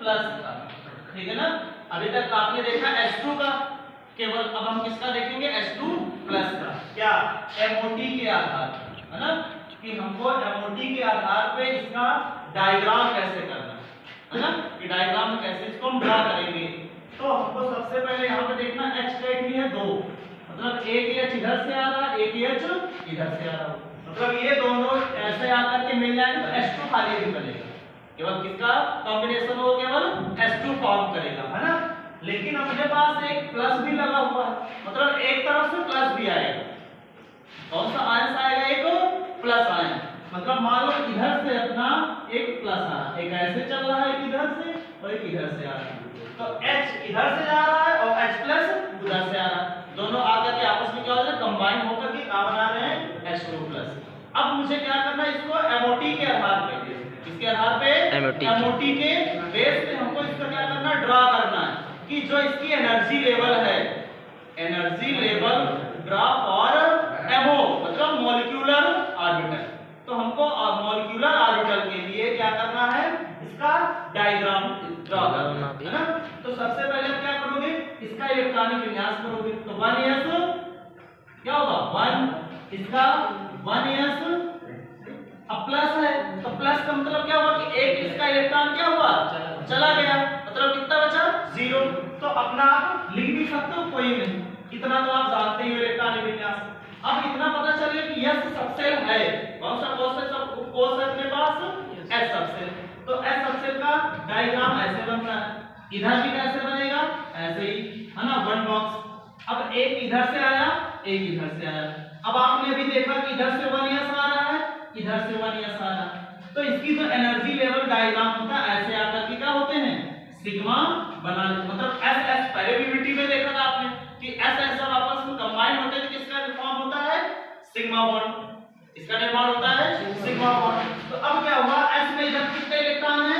Plus का, ठीक है ना। अभी तक आपने देखा H2 का, केवल अब हम किसका देखेंगे, H2 प्लस का। क्या MOT के आधार पर, है ना, कि हमको MOT के आधार पे इसका डायग्राम कैसे करना है ना, कि डायग्राम में कैसे इसको हम ड्रा करेंगे। तो हमको सबसे पहले यहाँ पे देखना H कैसी है, दो, मतलब एक H इधर से आ रहा है, एक H इधर से आ रहा है, मतलब ये दोनों ऐसे आकर के मिल जाएंगे तो H2 खाली भी बनेगा, केवल किसका कॉम्बिनेशन हो, केवल H2 फॉर्म करेगा, है ना। लेकिन अपने पास एक प्लस भी लगा हुआ है, मतलब एक तरफ से प्लस भी आएगा। कौन सा आयन आएगा, एक प्लस आयन, मतलब मान लो इधर से अपना एक प्लस आ रहा है, एक ऐसे चल रहा है इधर से और एक इधर से आ रहा है, तो H इधर से जा रहा है और H प्लस उधर से आ रहा है, दोनों आकर के आपस में क्या हो रहा है, कंबाइन होकर के क्या बना रहे हैं, H2 प्लस। अब मुझे क्या करना है, इसको MOT के आधार पे, किसके आधार पे, MOT के बेस पे हमको इसका क्या करना है, ड्रा करना है कि जो इसकी एनर्जी लेवल है, energy level draw for MO मतलब मॉलिक्यूलर ऑर्बिटल। तो हमको मॉलिक्यूलर ऑर्बिटल के लिए क्या करना है, इसका डायग्राम ड्रा करना है ना। तो सबसे पहले क्या करोगे, इसका इलेक्ट्रॉनिक विन्यास करोगे, तो 1s क्या होगा, 1, इसका 1s अब प्लस है, तो प्लस का मतलब क्या हुआ कि एक इसका इलेक्ट्रॉन क्या हुआ, चला गया, मतलब कितना बचा, 0। तो अपना आप लिख भी सकते हो, कोई नहीं, इतना तो आप जानते ही इलेक्ट्रॉनिक विन्यास। अब इतना पता चल गया कि S सबसेल है, कौन सा कोष है अपने पास, S सबसेल। तो S सबसेल का डायग्राम ऐसे बनता है, इधर भी कैसे बनेगा, ऐसे ही, है ना, वन बॉक्स। अब एक इधर से आया, एक इधर से आया, अब आपने अभी देखा कि इधर से 1s आ रहा है, इधर से 1s आ रहा है, तो इसकी जो एनर्जी लेवल डायग्राम होता है ऐसे आकर के क्या होते हैं, सिग्मा बना, मतलब SS पहले भी वीडियो में देखा था आपने कि SS जब आपस में कंबाइन होते हैं तो किसका फॉर्म होता है, सिग्मा बॉन्ड, इसका निर्माण होता है सिग्मा बॉन्ड। तो अब क्या हुआ, S में इधर कितने इलेक्ट्रॉन है,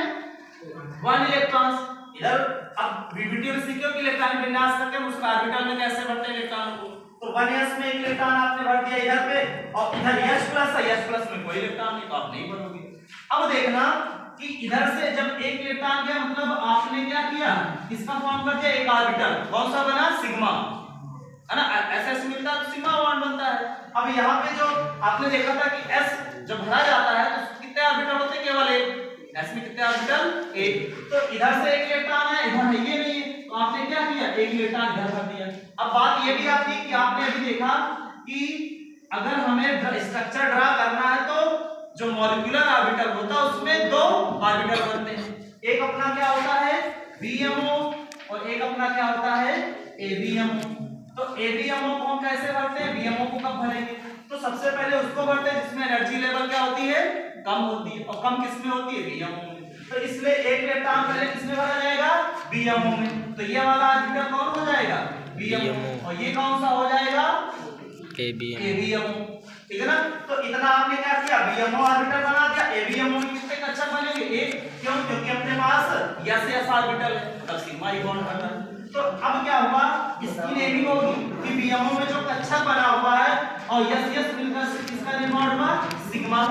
1 इलेक्ट्रॉन इधर। अब वीडियो में सीखो कि इलेक्ट्रॉनिक विन्यास करके हम उसका ऑर्बिटल में कैसे भरते हैं इलेक्ट्रॉन को। तो 1s में एक इलेक्ट्रॉन आपने भर दिया इधर पे, और इधर S प्लस है, S प्लस में कोई इलेक्ट्रॉन नहीं, तो आप नहीं भरोगे। अब देखना कि इधर से जब एक इलेक्ट्रॉन गया, मतलब आपने क्या किया, इसका फॉर्म कर दिया एक ऑर्बिटल, कौन सा बना, सिग्मा, है ना, SS मिलता है तो सिग्मा बॉन्ड बनता है। अब यहाँ पे जो आपने देखा था कि S जब भरा जाता है तो कितने ऑर्बिटल होते हैं, केवल एक, S में कितने ऑर्बिटल, एक। तो इधर से एक इलेक्ट्रॉन है, इधर है ये नहीं है, तो आपने क्या किया, एक इलेक्ट्रॉन इधर भर दिया। अब बात ये भी आती है कि आपने अभी देखा कि अगर हमें स्ट्रक्चर ड्रा करना है तो जो मॉलिक्यूलर ऑर्बिटल होता है उसमें दो ऑर्बिटल बनते हैं, एक अपना क्या होता है VMO और एक अपना क्या होता है ABMO। तो ABMO को हम कैसे भरते हैं, VMO को कब भरेंगे, तो सबसे पहले उसको भरते हैं जिसमें एनर्जी लेवल क्या होती है, कम होती है, और कम किसमें होती है, VMO में। तो इसलिए एक इलेक्ट्रॉन पहले किसमें भरा जाएगा, VMO में, तो ये वाला ऑर्बिटल कौन हो जाएगा, VMO, और ये कौन सा हो जाएगा, ABMO, ठीक है ना। तो इतना आपने क्या किया, VMO ऑर्बिटल बना दिया, ABMO में कितने कक्षा बनेंगे, एक, क्यों, क्योंकि अपने पास S ऑर्बिटल है, तब सिग्मा ही बॉन्ड बना। तो अब क्या हुआ, इसकी नेमिंग होगी कि VMO में जो कक्षा बना हुआ है और S मिलकर किसका निर्माण हुआ, सिग्मा,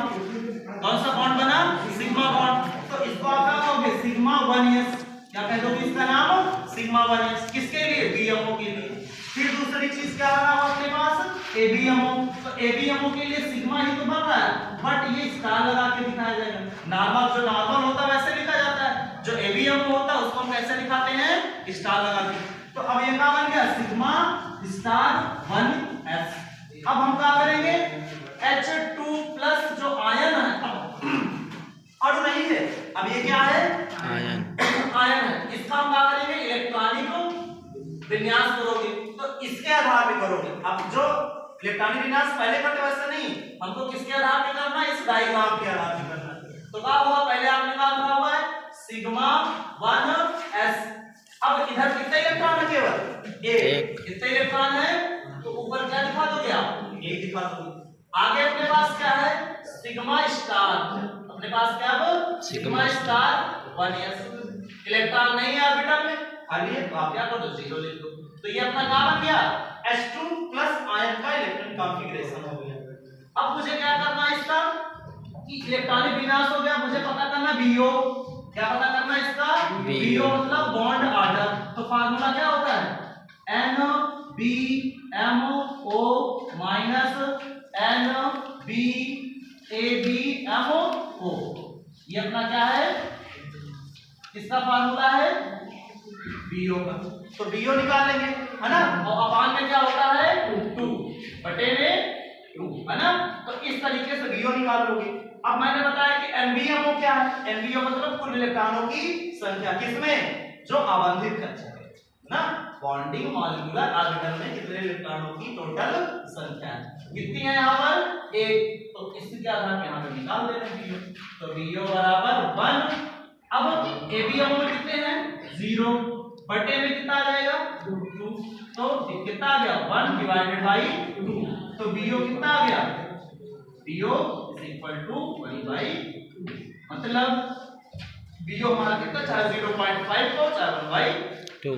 कौन सा बॉन्ड बना, सिग्मा बॉन्ड। तो इसको आप क्या कहोगे, सिग्मा 1s, क्या कह दोगे इसका नाम, सिग्मा 1s, किसके लिए, VMO के लिए। फिर दूसरी चीज क्या बना हुआ अपने पास, ABMO। तो ABMO के लिए सिग्मा ही तो बन रहा है, बट ये स्टार लगा के दिखाया जाएगा, नॉर्मल जो नॉर्मल होता है वैसे लिखा जाता है, जो ABMO होता है उसको हम कैसे दिखाते हैं, स्टार लगा के। तो अब ये क्या बन गया, सिग्मा स्टार 1s। अब हम क्या करेंगे, H2 प्लस जो आयन है, अणु नहीं है, अब ये क्या है, आयन है, इसका हम क्या करेंगे, इलेक्ट्रॉनिक विन्यास करोगे, तो इसके आधार पे करोगे। अब जो इलेक्ट्रॉनिक विन्यास पहले करते वैसे नहीं, हमको किसके आधार पे करना है, इस डायग्राम के आधार पे करना है। तो क्या हुआ, पहले आपने क्या भरा हुआ है, सिग्मा 1s। अब इधर कितने इलेक्ट्रॉन है, केवल एक, कितने इलेक्ट्रॉन है, तो ऊपर क्या दिखा दोगे आप, एक दिखा दोगे। आगे अपने पास क्या है, सिग्मा स्टार, अपने पास क्या है, सिग्मा स्टार 1s, इलेक्ट्रॉन नहीं है ऑर्बिटल में, खाली है, तो आप क्या करो, 0 लिख दो। तो ये अपना क्या बन गया, H2 प्लस आयन का इलेक्ट्रॉन कॉन्फ़िगरेशन हो गया। अब मुझे क्या करना है इसका, कि इलेक्ट्रॉनिक विन्यास हो गया, मुझे पता करना VO, क्या पता करना है इसका? बीओ मतलब बॉन्ड ऑर्डर। तो फार्मूला क्या होता है? NBMO minus NBABMO। ये अपना क्या है? किसका फार्मूला है? बीओ का। तो बीओ निकाल लेंगे, है ना? और अपान में क्या होता है? 2 बटे में 2, है ना? तो इस तरीके से बीओ निकाल लोगे। अब मैंने बताया कि एनबीएमओ क्या है? एनबीओ मतलब कुल इलेक्ट्रॉनों की संख्या, किसमें? जो आबंधित कक्षा है ना, बॉन्डिंग मॉलिक्यूलर ऑर्बिटल में कितने इलेक्ट्रॉनों की टोटल संख्या है, कितनी है यहाँ पर? 1। तो इसके आधार पर यहाँ पे निकाल देना बीओ। तो बीओ बराबर 1। अब एबीएमओ में कितने हैं? 0 बटे में कितना आ जाएगा? 2। तो कितना आ गया? 1 डिवाइडेड बाई 2। तो बीओ कितना आ गया? BO is equal to 1/2। मतलब बीओ हमारा कितना? चाहे 0.5 को चाहे 1/2।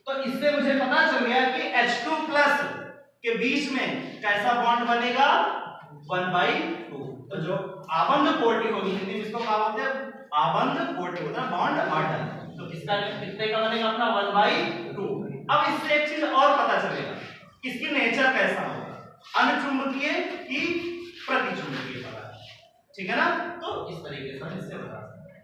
तो इससे मुझे पता चल गया कि H2 प्लस के बीच में कैसा बॉन्ड बनेगा? 1/2। तो जो आबंध कोटि होगी, हिंदी में इसको क्या बोलते हैं? आबंध कोटि होता है, बॉन्ड ऑर्डर। तो इसका कितने का बनेगा? अपना 1/2। अब इससे एक चीज और पता चलेगा, इसकी नेचर कैसा होगा, अनुचुंबकीय की प्रतिचुंबकीय पदार्थ। ठीक है ना? तो इस तरीके से हम इससे बता सकते हैं।